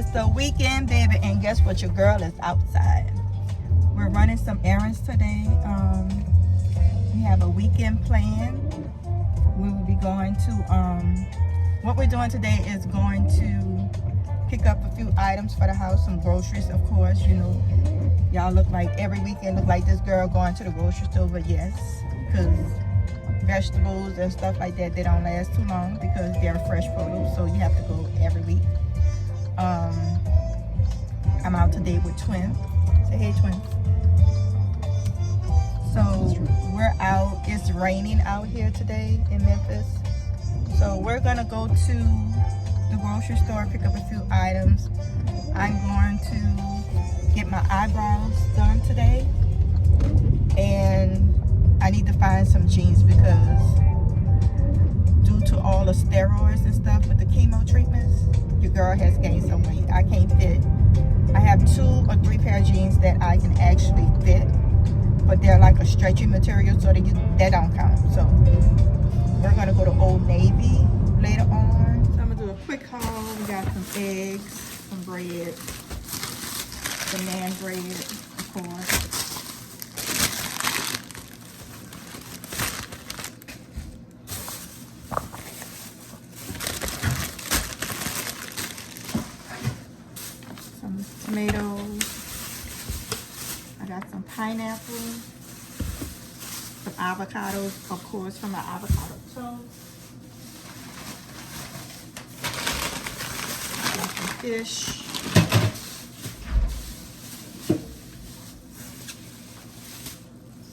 It's the weekend, baby, and guess what? Your girl is outside. We're running some errands today. We have a weekend plan. We will be going to, what we're doing today is going to pick up a few items for the house, some groceries, of course. You know, y'all look like every weekend look like this girl going to the grocery store, but yes, because vegetables and stuff like that, they don't last too long because they're fresh produce, so you have to go every week. I'm out today with Twin. Say hey, Twin. So we're out. It's raining out here today in Memphis, so we're gonna go to the grocery store, pick up a few items. I'm going to get my eyebrows done today, and I need to find some jeans because due to all the steroids and stuff with the chemo treatments, your girl has gained some weight. I can't fit. I have 2 or 3 pair of jeans that I can actually fit, but they're like a stretchy material, so that don't count. So we're gonna go to Old Navy later on. So I'm gonna do a quick haul. We got some eggs, some bread, the naan bread, of course. Tomatoes. I got some pineapple, some avocados, of course, from my avocado toast. I got some fish.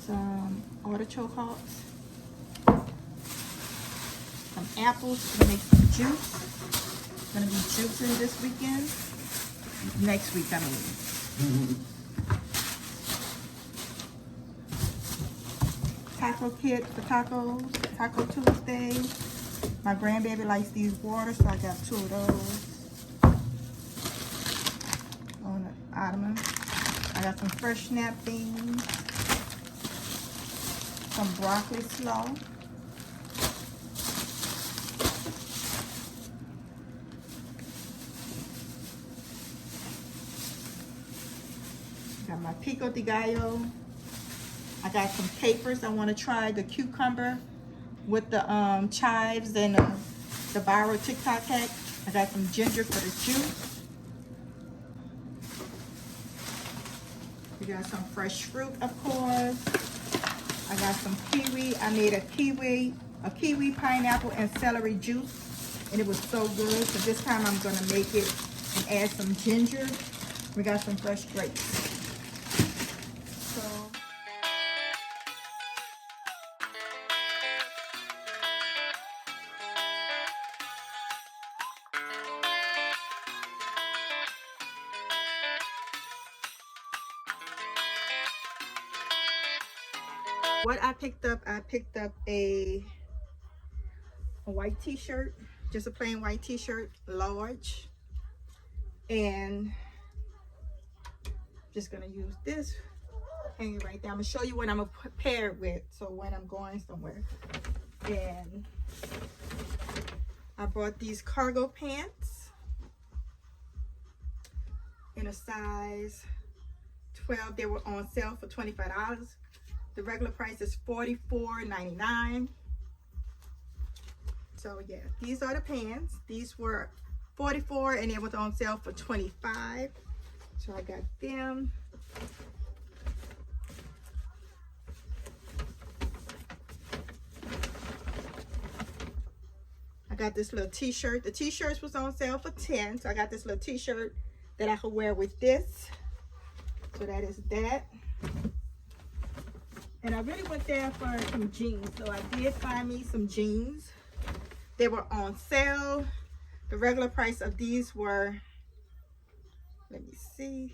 Some artichoke hearts. Some apples to make some juice. Gonna be juicing this weekend. Next week, I mean. Taco kit for tacos, Taco Tuesday. My grandbaby likes these waters, so I got 2 of those on the ottoman. I got some fresh snap beans, some broccoli slaw. Got my pico de gallo. I got some capers. I want to try the cucumber with the chives and the viral TikTok hack. I got some ginger for the juice. We got some fresh fruit, of course. I got some kiwi. I made a kiwi, pineapple, and celery juice, and it was so good. So this time I'm gonna make it and add some ginger. We got some fresh grapes. What I picked up a white t-shirt, just a plain white t-shirt, large, and just gonna use this, hang it right there. I'm gonna show you what I'm gonna pair it with, so when I'm going somewhere. And I bought these cargo pants in a size 12. They were on sale for $25. The regular price is $44.99. So yeah, these are the pants. These were $44 and it was on sale for $25. So I got them. I got this little t-shirt. The t-shirts was on sale for $10. So I got this little t-shirt that I could wear with this. So that is that. And I really went there for some jeans. So I did find me some jeans. They were on sale. The regular price of these were, let me see.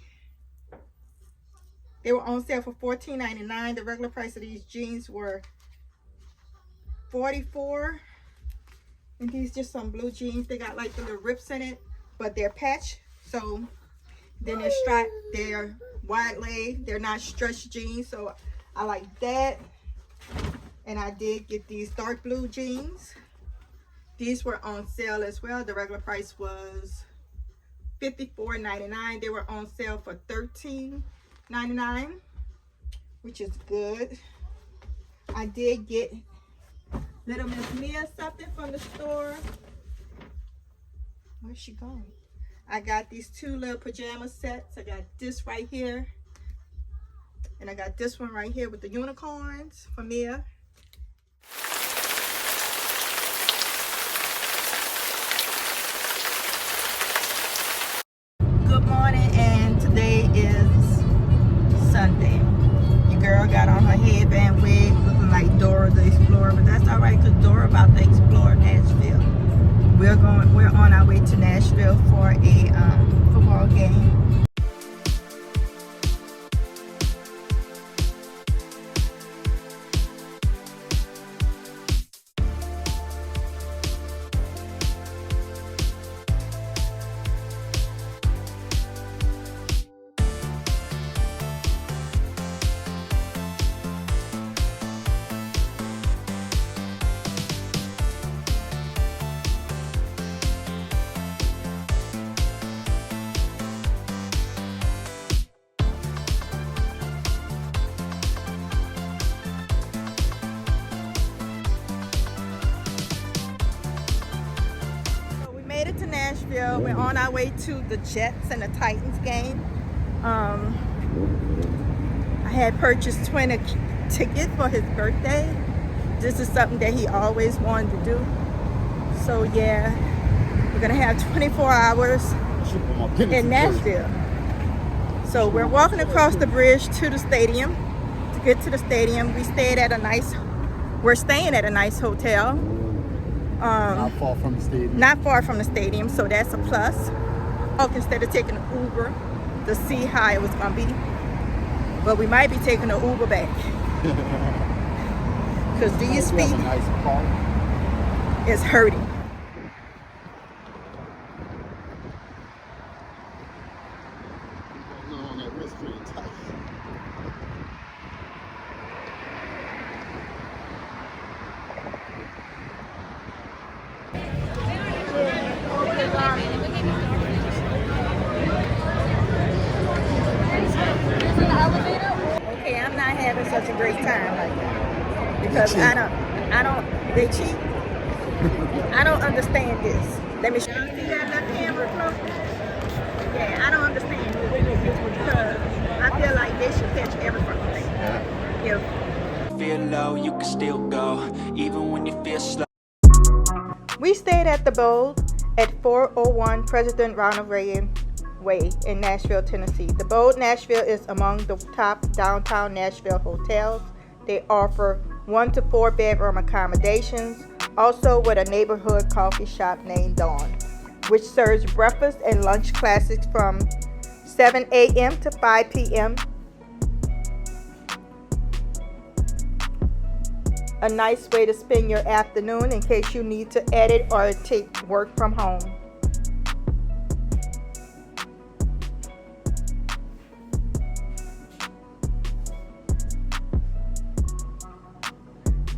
They were on sale for $14.99. The regular price of these jeans were $44. And these just some blue jeans. They got like the little rips in it, but they're patch. So then they're striped. They're wide leg. They're not stretch jeans. So I like that. And I did get these dark blue jeans. These were on sale as well. The regular price was $54.99. They were on sale for $13.99, which is good. I did get Little Miss Mia something from the store. Where's she going? I got these two little pajama sets. I got this right here. And I got this one right here with the unicorns for Mia. Good morning, and today is Sunday. Your girl got on her headband wig looking like Dora the Explorer, but that's all right because Dora about to explore Nashville. We're on our way to Nashville for a football game. Made it to Nashville. We're on our way to the Jets and the Titans game. I had purchased 20 tickets for his birthday. This is something that he always wanted to do. So yeah, we're gonna have 24 hours in Nashville. So we're walking across the bridge to the stadium. To get to the stadium, we're staying at a nice hotel. Not far from the stadium. Not far from the stadium, so that's a plus. Instead of taking an Uber to see how it was gonna be, but we might be taking an Uber back because these feet is hurting. Okay, I'm not having such a great time like that because they cheat. I don't understand this. Let me show you. See that little camera close? Yeah, I don't understand this because I feel like they should catch every fucking thing. Yeah. Feel low, you can still go, even when you feel slow. We stayed at the Bode at 401 President Ronald Reagan Way in Nashville, Tennessee. The Bode Nashville is among the top downtown Nashville hotels. They offer 1 to 4 bedroom accommodations, also with a neighborhood coffee shop named Dawn, which serves breakfast and lunch classics from 7 a.m. to 5 p.m. A nice way to spend your afternoon in case you need to edit or take work from home.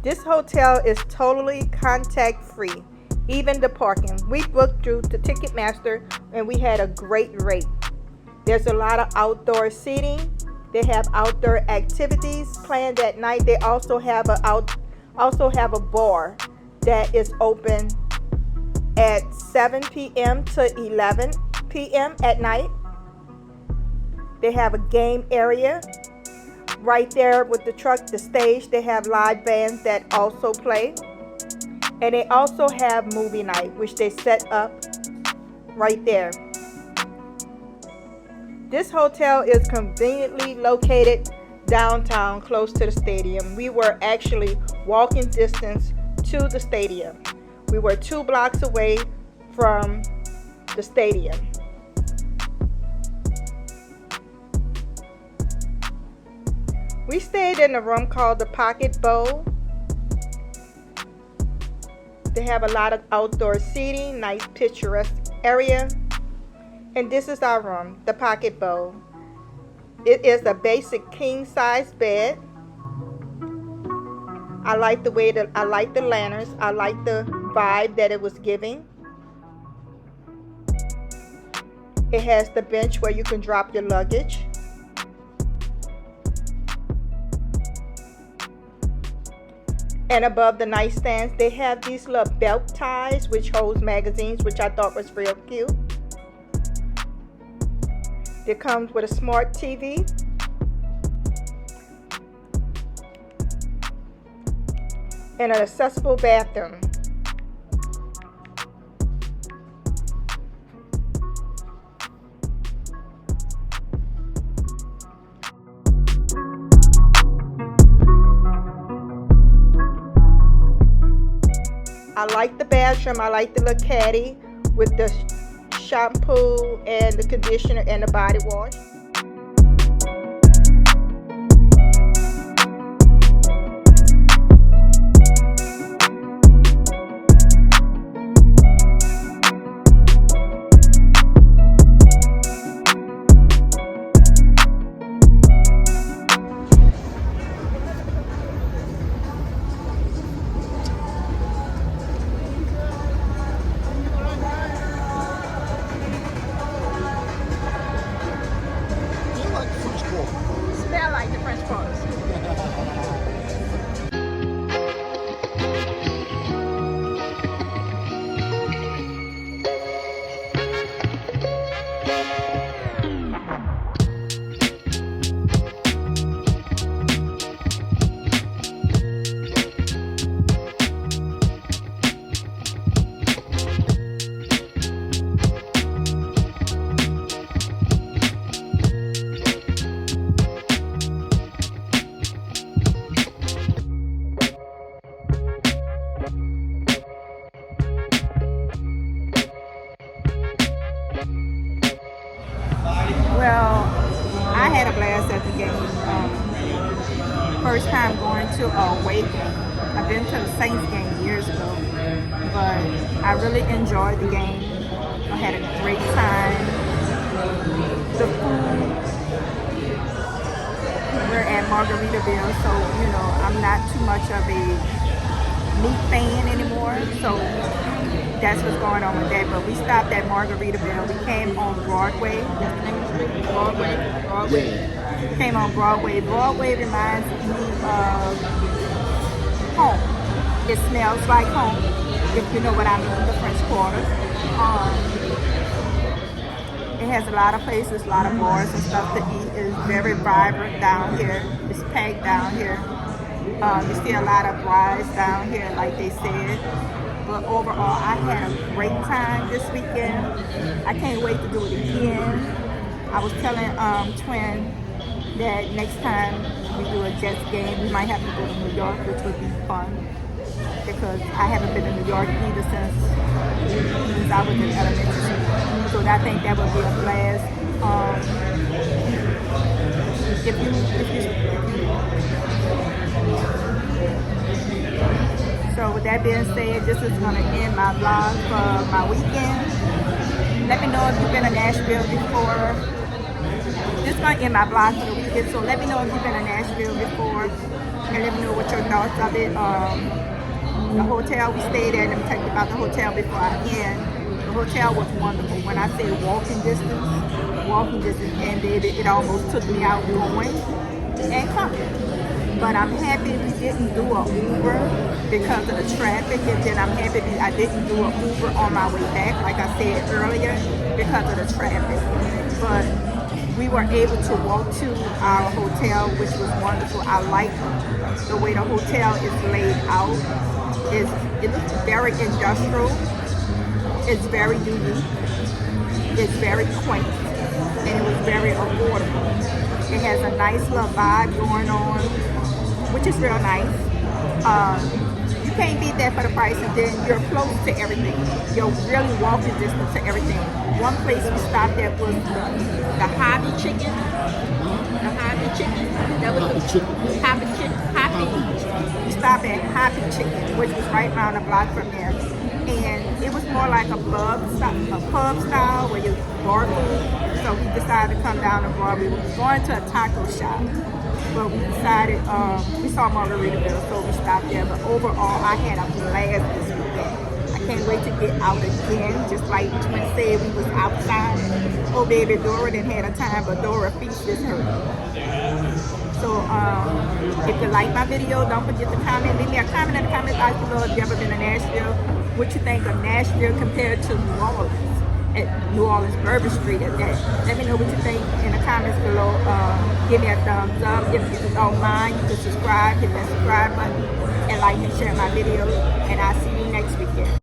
This hotel is totally contact free, even the parking. We booked through the Ticketmaster and we had a great rate. There's a lot of outdoor seating. They have outdoor activities planned at night. They also have a bar that is open at 7 p.m. to 11 p.m. at night. They have a game area right there with the stage. They have live bands that also play. And they also have movie night, which they set up right there. This hotel is conveniently located downtown, close to the stadium. We were actually walking distance to the stadium. We were 2 blocks away from the stadium. We stayed in a room called the Pocket Bowl. They have a lot of outdoor seating, nice picturesque area. And this is our room, the Pocket Bowl. It is a basic king size bed. I like the lanterns. I like the vibe that it was giving. It has the bench where you can drop your luggage. And above the nightstands, they have these little belt ties which holds magazines, which I thought was real cute. It comes with a smart TV. And an accessible bathroom. I like the bathroom. I like the little caddy with the shampoo and the conditioner and the body wash. Well, I had a blast at the game. First time going to a away game. I've been to the Saints game years ago, but I really enjoyed the game. I had a great time. The food, we're at Margaritaville, so you know I'm not too much of a meat fan anymore, so that's what's going on with that. But we stopped at Margaritaville. We came on Broadway. That's the name of the street? Broadway. Came on Broadway. Broadway reminds me of home. It smells like home, if you know what I mean, the French Quarter. It has a lot of places, a lot of bars and stuff to eat. It's very vibrant down here. It's packed down here. You see a lot of brides down here, like they said. But overall, I had a great time this weekend. I can't wait to do it again. I was telling Twin that next time we do a Jets game, we might have to go to New York, which would be fun. Because I haven't been to New York either since I was in elementary school. So I think that would be a blast. So with that being said, this is going to end my vlog for my weekend. Let me know if you've been to Nashville before. This is going to end my vlog for the weekend, so let me know if you've been to Nashville before. And let me know what your thoughts of it. The hotel we stayed at, let me tell you about the hotel before I end. The hotel was wonderful. When I say walking distance, and baby, it almost took me out going and coming. But I'm happy we didn't do an Uber because of the traffic, and then I'm happy I didn't do an Uber on my way back, like I said earlier, because of the traffic. But we were able to walk to our hotel, which was wonderful. I like the way the hotel is laid out. It looks very industrial. It's very unique. It's very quaint, and it was very affordable. It has a nice little vibe going on, which is real nice. You can't beat that for the price, and then you're close to everything. You're really walking distance to everything. One place we stopped at was the Hobby Chicken. The Hobby Chicken. That was the Hobby Chicken. We stopped at Hobby Chicken, which was right around the block from there. And it was more like a pub style where you bar food. So we decided to come down to Broadway. We were going to a taco shop, but we decided, we saw Margaritaville, so we stopped there. But overall, I had a blast this weekend. I Can't wait to get out again. Just like Twin said, we was outside. Oh baby, Dora didn't have a time, but Dora feast is her. So if you like my video, don't forget to comment. Leave me a comment in the comment box below if you ever been to Nashville. What you think of Nashville compared to New Orleans? At New Orleans Bourbon Street at that. Let me know what you think in the comments below. Give me a thumbs up. If you don't mind, you can subscribe, hit that subscribe button, and like and share my videos. And I'll see you next weekend.